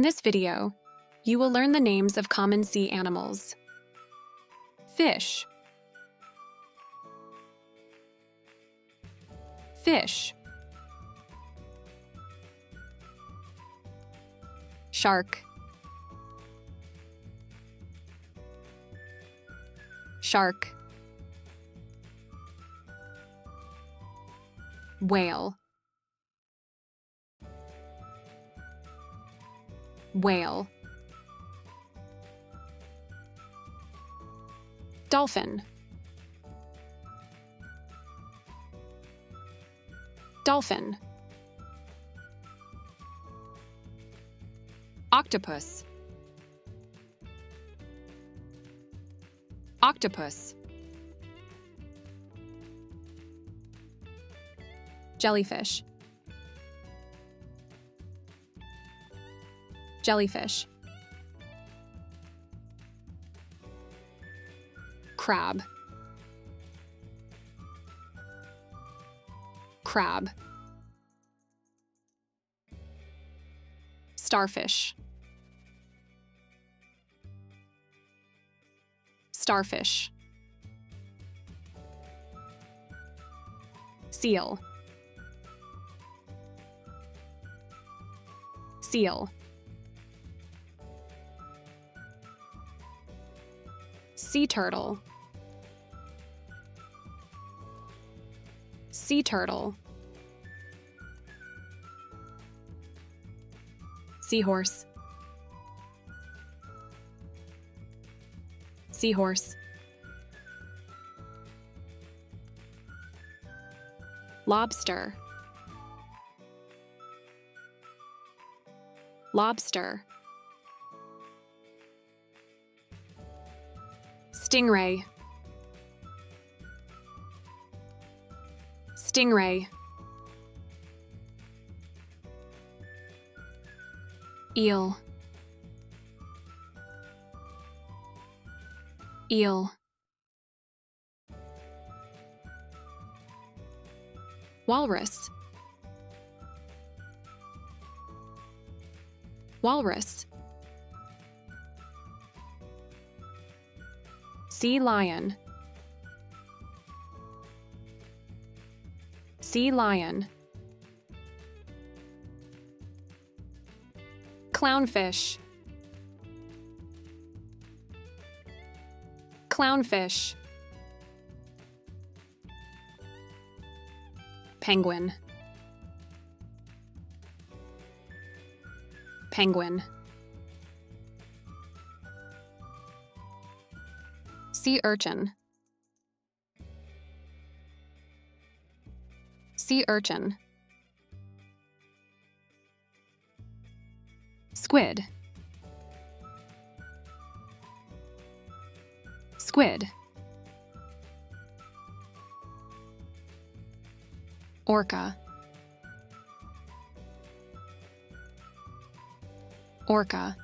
In this video, you will learn the names of common sea animals. Fish. Fish. Shark. Shark. Whale. Whale. Dolphin. Dolphin. Octopus. Octopus. Jellyfish. Jellyfish. Crab. Crab. Starfish. Starfish. Seal. Seal. Sea turtle. Sea turtle. Seahorse. Seahorse. Lobster. Lobster. Stingray. Stingray. Eel. Eel. Walrus. Walrus. Sea lion. Sea lion. Clownfish. Clownfish. Penguin. Penguin. Sea urchin. Sea urchin. Squid. Squid. Orca. Orca.